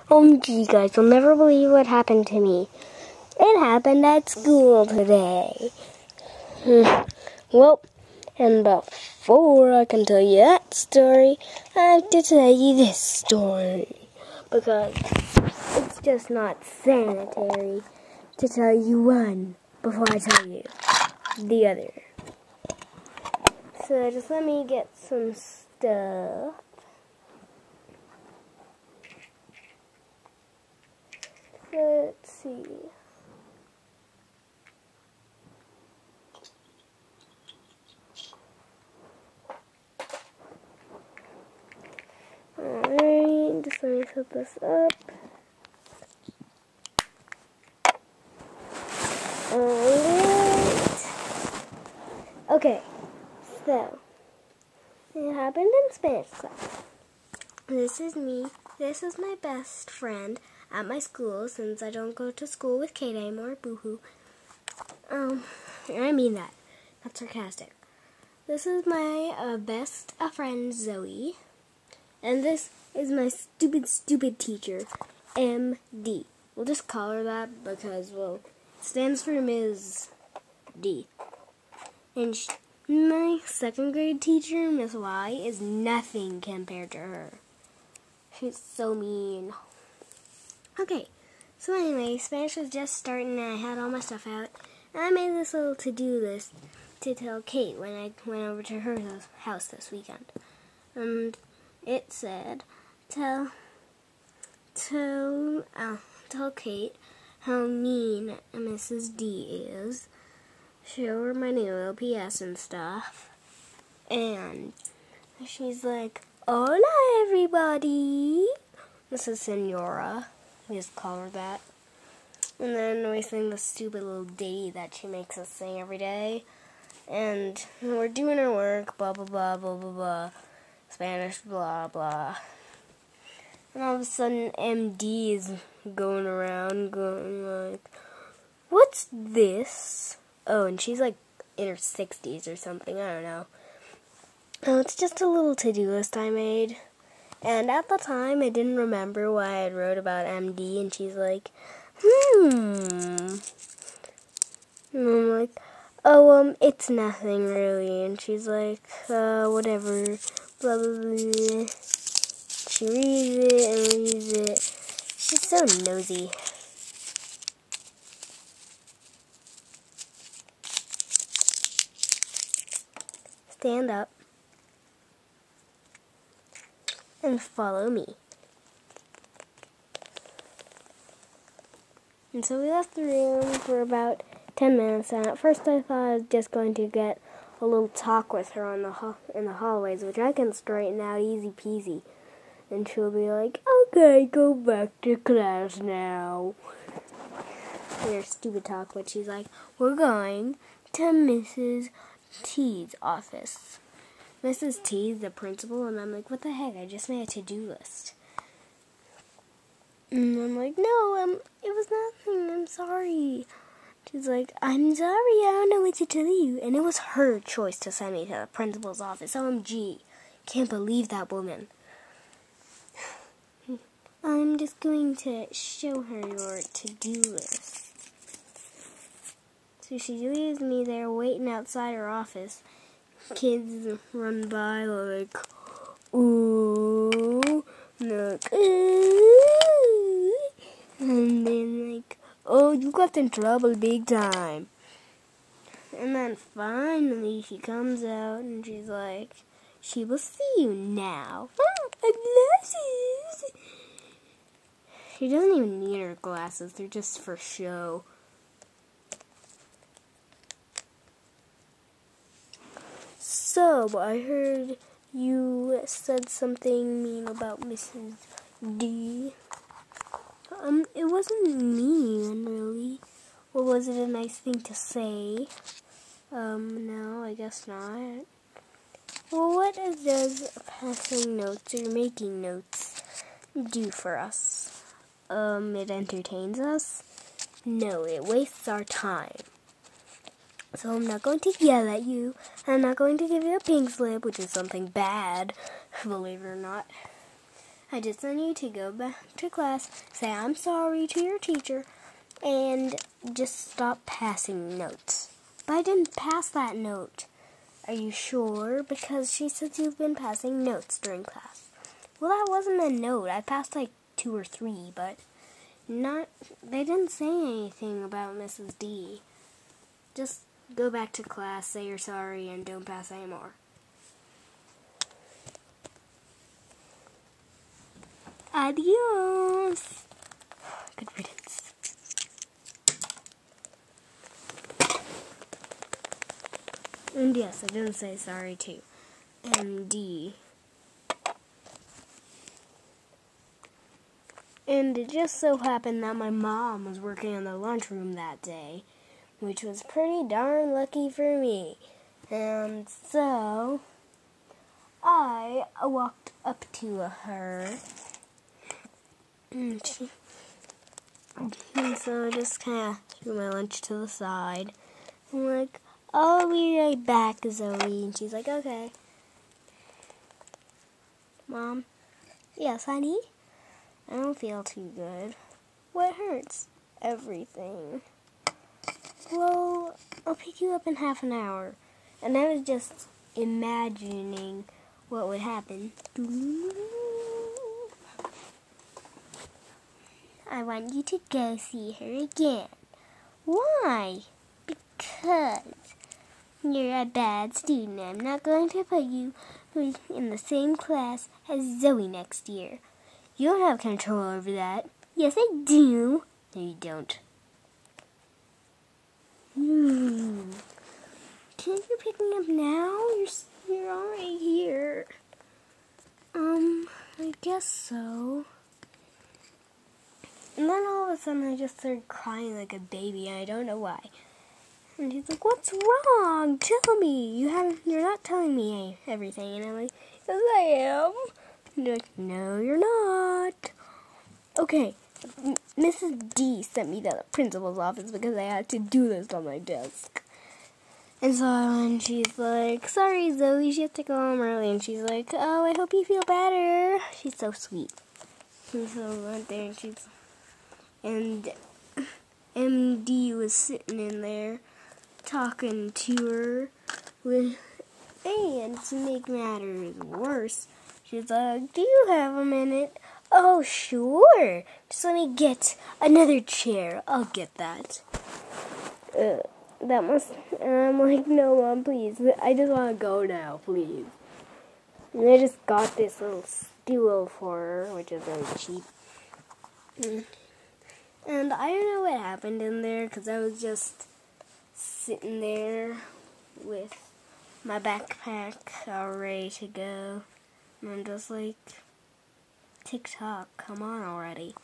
OMG, guys, you'll never believe what happened to me. It happened at school today. Well, and before I can tell you that story, I have to tell you this story. Because it's just not sanitary to tell you one before I tell you the other. So just let me get some stuff. Let's see. Alright, just let me set this up. Alright. Okay, so it happened in Spanish class. This is me. This is my best friend at my school since I don't go to school with Kate anymore. Boo-hoo. I mean that. That's sarcastic. This is my best friend, Zoe. And this is my stupid teacher, MD. We'll just call her that because, well, it stands for Ms. D. And my second grade teacher, Miss Y, is nothing compared to her. She's so mean. Okay, so anyway, Spanish was just starting and I had all my stuff out. And I made this little to-do list to tell Kate when I went over to her house this weekend. And it said, tell Kate how mean Mrs. D is. Show her my new LPS and stuff. And she's like, hola, everybody. This is Senora. We just call her that. And then we sing the stupid little ditty that she makes us sing every day. And we're doing our work, blah, blah, blah, blah, blah, blah. Spanish, blah, blah. And all of a sudden, MD is going around, going like, what's this? Oh, and she's like in her 60s or something, I don't know. Oh, it's just a little to-do list I made. And at the time, I didn't remember why I wrote about MD, and she's like, And I'm like, oh, it's nothing really. And she's like, whatever, blah, blah, blah. She reads it and reads it. She's so nosy. Stand up and follow me. And so we left the room for about 10 minutes, and at first I thought I was just going to get a little talk with her in the hallways, which I can straighten out easy peasy. And she'll be like, okay, go back to class now. And her stupid talk, but she's like, we're going to Mrs. T's office. Mrs. T is the principal, and I'm like, what the heck, I just made a to-do list. And I'm like, no, it was nothing, I'm sorry. She's like, I'm sorry, I don't know what to tell you. And it was her choice to send me to the principal's office. OMG, can't believe that woman. I'm just going to show her your to-do list. So she leaves me there waiting outside her office. Kids run by like, ooh, look, ooh. And then like, oh, you got in trouble big time. And then finally she comes out and she's like, she will see you now. My glasses. She doesn't even need her glasses. They're just for show. So, I heard you said something mean about Mrs. D. It wasn't mean, really. Or was it a nice thing to say? No, I guess not. Well, what does passing notes or making notes do for us? It entertains us? No, it wastes our time. So I'm not going to yell at you. I'm not going to give you a pink slip, which is something bad, believe it or not. I just want you to go back to class, say I'm sorry to your teacher, and just stop passing notes. But I didn't pass that note. Are you sure? Because she says you've been passing notes during class. Well, that wasn't a note. I passed like 2 or 3, but they didn't say anything about Mrs. D. Just go back to class, say you're sorry, and don't pass anymore. Adios. Good riddance. And yes, I didn't say sorry to MD. And it just so happened that my mom was working in the lunchroom that day, which was pretty darn lucky for me. And so I walked up to her, and so I just kind of threw my lunch to the side. I'm like, I'll be right back, Zoe. And she's like, okay. Mom? Yes, honey? I don't feel too good. What hurts? Everything. Well, I'll pick you up in half an hour. And I was just imagining what would happen. I want you to go see her again. Why? Because you're a bad student. I'm not going to put you in the same class as Zoe next year. You don't have control over that. Yes, I do. No, you don't. Can't you pick me up now? You're already here. I guess so. And then all of a sudden I just started crying like a baby, and I don't know why. And she's like, "What's wrong? Tell me. You're not telling me everything." And I'm like, "Yes, I am." And they're like, "No, you're not." Okay, Mrs. D sent me to the principal's office because I had to do this on my desk. And so and she's like, "Sorry, Zoe, she has to go home early." And she's like, "Oh, I hope you feel better." She's so sweet. And so I went there, and MD was sitting in there talking to her and to make matters worse, she's like, "Do you have a minute?" "Oh, sure. Just let me get another chair. I'll get that." And I'm like, "No, Mom, please. I just want to go now, please." And I just got this little stool for her, which is really cheap. And I don't know what happened in there, because I was just sitting there with my backpack all ready to go. And I'm just like, TikTok, come on already.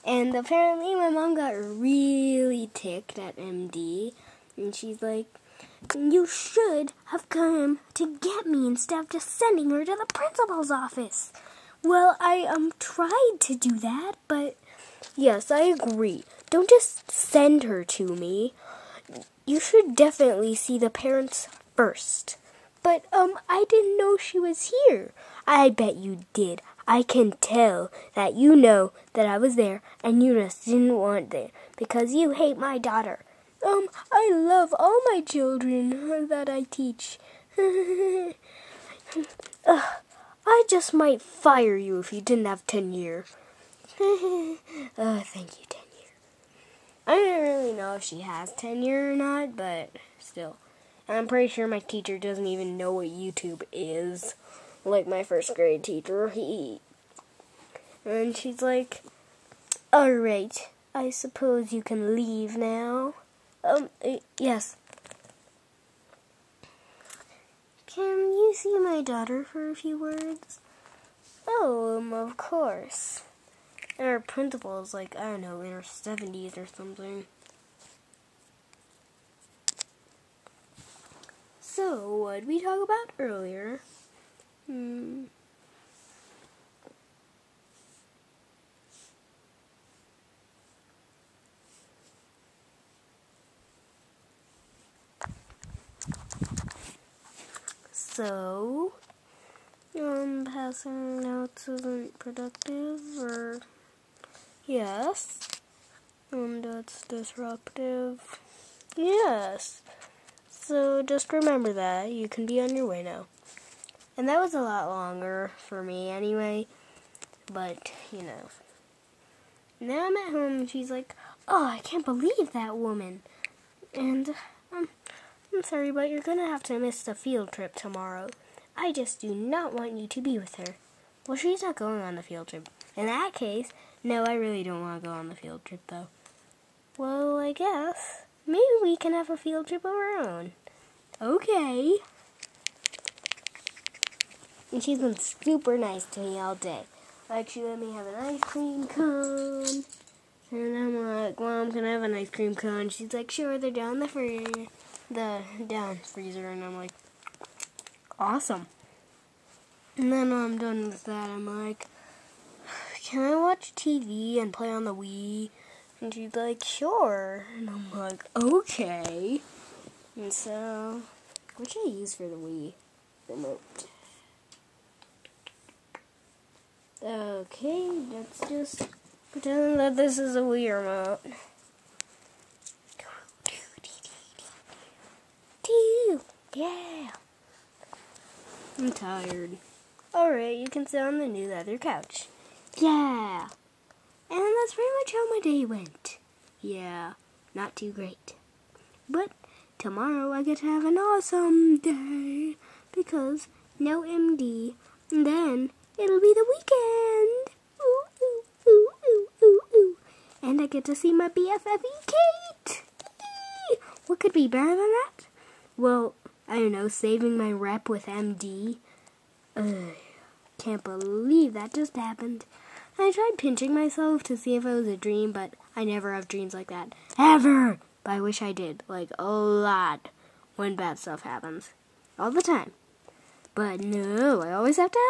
And apparently my mom got really ticked at MD. And she's like, "You should have come to get me instead of just sending her to the principal's office." Well, I tried to do that, but yes, I agree. Don't just send her to me. You should definitely see the parents first. But, I didn't know she was here. I bet you did. I can tell that you know that I was there and you just didn't want there because you hate my daughter. I love all my children that I teach. I just might fire you if you didn't have tenure. Thank you, tenure. I don't really know if she has tenure or not, but still. I'm pretty sure my teacher doesn't even know what YouTube is. Like my first grade teacher. And she's like, "Alright, I suppose you can leave now." Yes. "Can you see my daughter for a few words?" "Oh, of course." And our principal is like, I don't know, in her 70s or something. So, what did we talk about earlier? So, Passing notes isn't productive, or yes. That's disruptive. Yes. So just remember that. You can be on your way now. And that was a lot longer for me anyway. But, you know. Now I'm at home and she's like, oh, I can't believe that woman. And I'm sorry, but you're going to have to miss the field trip tomorrow. I just do not want you to be with her. Well, she's not going on the field trip. In that case, no, I really don't want to go on the field trip, though. Well, I guess maybe we can have a field trip of our own. Okay. And she's been super nice to me all day. Like, she let me have an ice cream cone. And I'm like, Mom, can I have an ice cream cone? She's like, sure, they're down the freezer. And I'm like, awesome. And then when I'm done with that, I'm like, can I watch TV and play on the Wii? And she's like, sure. And I'm like, okay. And so, what should I use for the Wii remote? Okay, let's just pretend that this is a Wii remote. Yeah. I'm tired. Alright, you can sit on the new leather couch. Yeah. And that's pretty much how my day went. Yeah, not too great. But tomorrow I get to have an awesome day because no MD. And then it'll be the weekend. Ooh, ooh, ooh, ooh, ooh, ooh. And I get to see my BFF Kate. What could be better than that? Well, I don't know, saving my rep with MD. Can't believe that just happened. I tried pinching myself to see if it was a dream, but I never have dreams like that. Ever! But I wish I did. Like, a lot. When bad stuff happens. All the time. But no, I always have to have